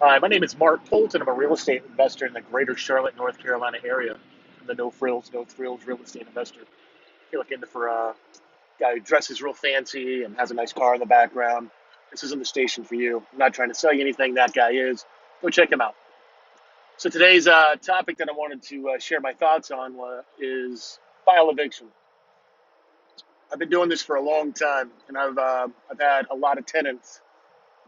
Hi, my name is Mark Polton. I'm a real estate investor in the greater Charlotte, North Carolina area. I'm the no frills, no thrills real estate investor. If you're looking for a guy who dresses real fancy and has a nice car in the background, this isn't the station for you. I'm not trying to sell you anything. That guy is. Go check him out. So today's topic that I wanted to share my thoughts on is file eviction. I've been doing this for a long time, and I've had a lot of tenants,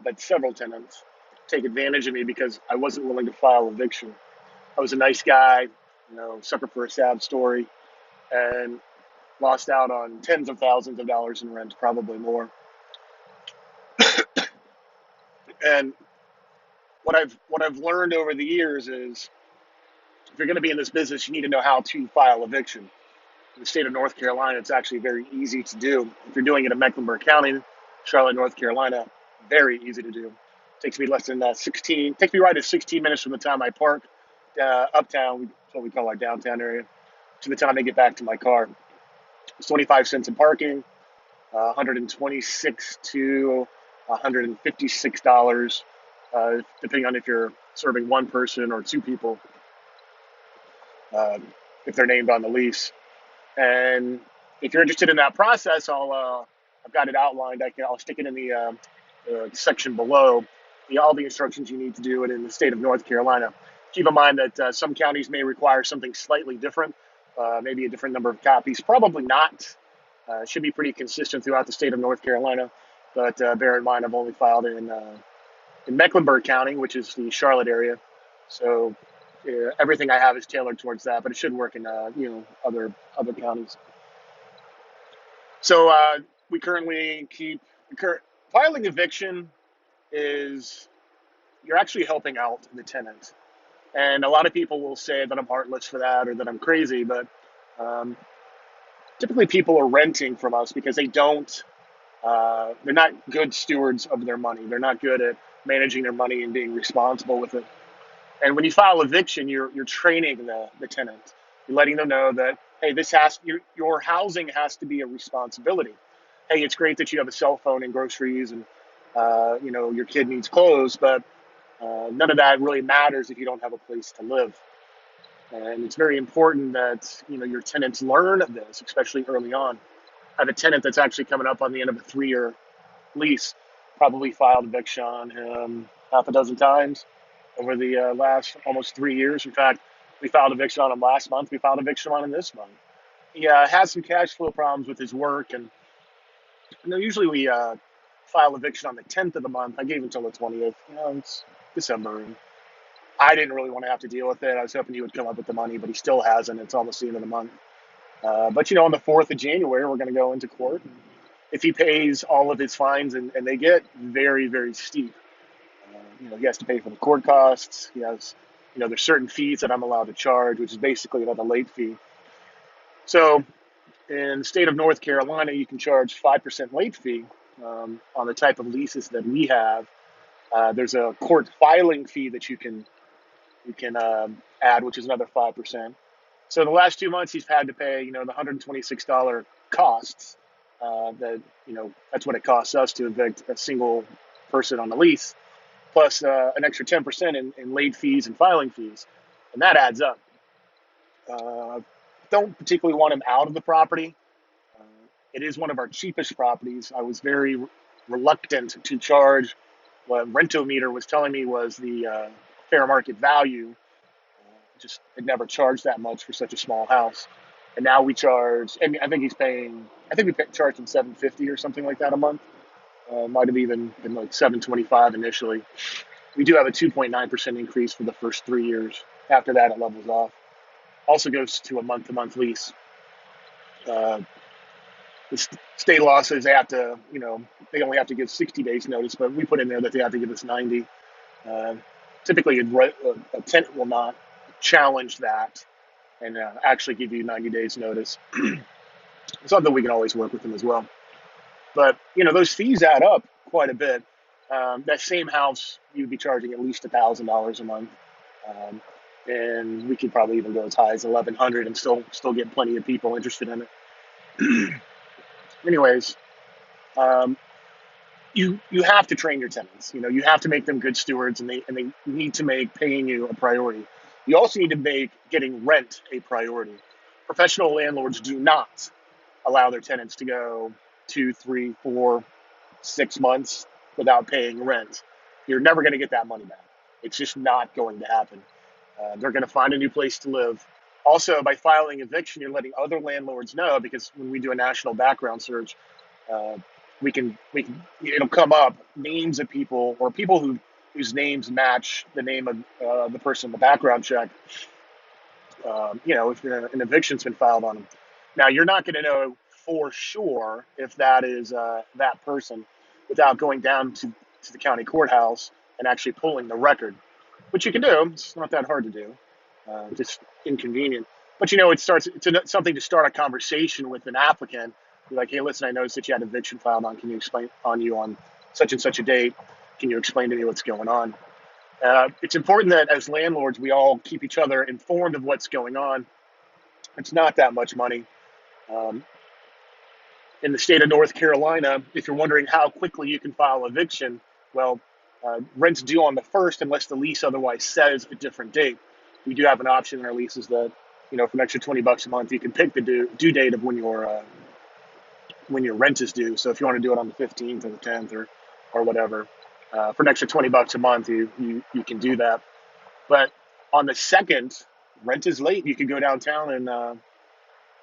but several tenants, take advantage of me because I wasn't willing to file eviction. I was a nice guy, sucker for a sad story, and lost out on tens of thousands of dollars in rent, probably more. And what I've learned over the years is if you're going to be in this business, you need to know how to file eviction. In the state of North Carolina, it's actually very easy to do. If you're doing it in Mecklenburg County, Charlotte, North Carolina, very easy to do. It takes me less than 16. Takes me right at 16 minutes from the time I park uptown, that's what we call our downtown area, to the time I get back to my car. It's 25 cents in parking, 126 to $156, depending on if you're serving one person or two people, uh, if they're named on the lease. And if you're interested in that process, I've got it outlined. I'll stick it in the section below. All the instructions you need to do it in the state of North Carolina. Keep in mind that some counties may require something slightly different, maybe a different number of copies. Probably not. It should be pretty consistent throughout the state of North Carolina. But bear in mind, I've only filed in Mecklenburg County, which is the Charlotte area. So everything I have is tailored towards that, but it should work in other counties. So we currently filing eviction is you're actually helping out the tenant, and a lot of people will say that I'm heartless for that or that I'm crazy, but um, typically people are renting from us because they're not good stewards of their money. They're not good at managing their money and being responsible with it. And when you file eviction, you're training the tenant. You're letting them know that, hey, your housing has to be a responsibility. Hey, it's great that you have a cell phone and groceries and your kid needs clothes, but none of that really matters if you don't have a place to live. And it's very important that your tenants learn this, especially early on. I have a tenant that's actually coming up on the end of a 3-year lease. Probably filed eviction on him half a dozen times over the last almost 3 years. In fact, we filed eviction on him last month. We filed eviction on him this month. He has some cash flow problems with his work, and usually we file eviction on the 10th of the month. I gave him until the 20th. It's December, and I didn't really want to have to deal with it. I was hoping he would come up with the money, but he still hasn't. It's almost the end of the month. But on the 4th of January, we're going to go into court. If he pays all of his fines, and they get very, very steep, he has to pay for the court costs. He has, there's certain fees that I'm allowed to charge, which is basically another late fee. So in the state of North Carolina, you can charge 5% late fee on the type of leases that we have. There's a court filing fee that you can add, which is another 5%. So the last 2 months, he's had to pay, the $126 costs. That's what it costs us to evict a single person on the lease, plus an extra 10% in late fees and filing fees, and that adds up. Don't particularly want him out of the property. Uh, it is one of our cheapest properties. I was very reluctant to charge what Rentometer was telling me was the fair market value. Just had never charged that much for such a small house, and now we charge. I mean, I think he's paying. I think we charged him $750 or something like that a month. Might have even been like $725 initially. We do have a 2.9% increase for the first 3 years. After that, it levels off. Also goes to a month-to-month lease. Uh, the state law says they only have to give 60 days notice, but we put in there that they have to give us 90. Uh, Typically, a tenant will not challenge that and actually give you 90 days notice. Something we can always work with them as well. But those fees add up quite a bit. That same house, you'd be charging at least $1,000 a month, um, and we could probably even go as high as 1,100 and still get plenty of people interested in it. Anyways, um, you have to train your tenants. You have to make them good stewards, and they need to make paying you a priority. You also need to make getting rent a priority. Professional landlords do not allow their tenants to go 2, 3, 4, 6 months without paying rent. You're never going to get that money back. It's just not going to happen. They're going to find a new place to live. Also, by filing eviction, you're letting other landlords know, because when we do a national background search, uh, we can it'll come up names of people, or people whose names match the name of the person in the background check. If an eviction's been filed on them. Now, you're not going to know for sure if that is that person without going down to the county courthouse and actually pulling the record, which you can do. It's not that hard to do, just inconvenient. But something to start a conversation with an applicant. Be like, hey, listen, I noticed that you had eviction filed on. Can you explain on you on such and such a date? Can you explain to me what's going on? It's important that as landlords, we all keep each other informed of what's going on. It's not that much money. Um, in the state of North Carolina, if you're wondering how quickly you can file eviction, well, rent's due on the first unless the lease otherwise says a different date. We do have an option in our leases that, for an extra $20 a month, you can pick the due date of when your rent is due. So if you want to do it on the 15th or the 10th or whatever, for an extra $20 a month, you can do that. But on the second, rent is late. You could go downtown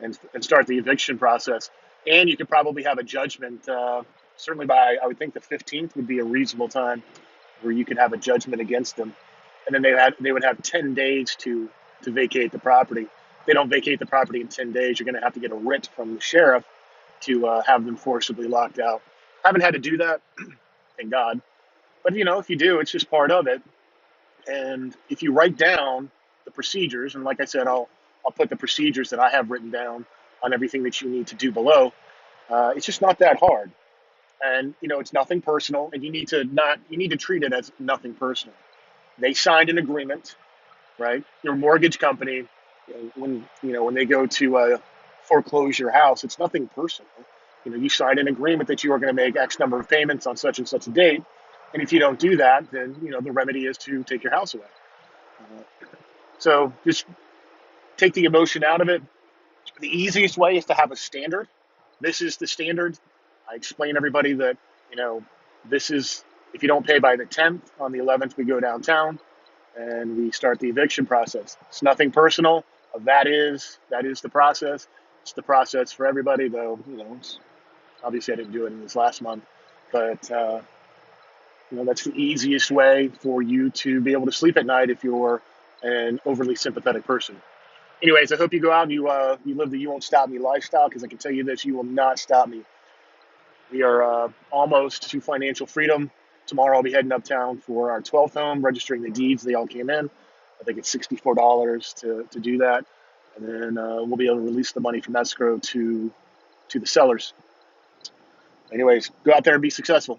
and start the eviction process, and you could probably have a judgment. Certainly by, I would think, the 15th would be a reasonable time where you could have a judgment against them, and then they would have 10 days to vacate the property. If they don't vacate the property in 10 days, you're going to have to get a writ from the sheriff to have them forcibly locked out. I haven't had to do that, thank God. But if you do, it's just part of it. And if you write down the procedures, and like I said, I'll put the procedures that I have written down on everything that you need to do below. It's just not that hard, and it's nothing personal, and you need to treat it as nothing personal. They signed an agreement, right? Your mortgage company, when they go to foreclose your house, it's nothing personal. You signed an agreement that you are going to make X number of payments on such and such a date, and if you don't do that, then the remedy is to take your house away. Uh, so just take the emotion out of it. The easiest way is to have a standard. This is the standard. I explain to everybody that, you know, this is, if you don't pay by the 10th, on the 11th, we go downtown and we start the eviction process. It's nothing personal. That is the process. It's the process for everybody, though, obviously I didn't do it in this last month, but, that's the easiest way for you to be able to sleep at night if you're an overly sympathetic person. Anyways, I hope you go out and you live the "you won't stop me" lifestyle, because I can tell you this: you will not stop me. We are almost to financial freedom. Tomorrow I'll be heading uptown for our 12th home, registering the deeds. They all came in. I think it's $64 to do that, and then we'll be able to release the money from escrow to the sellers. Anyways, go out there and be successful.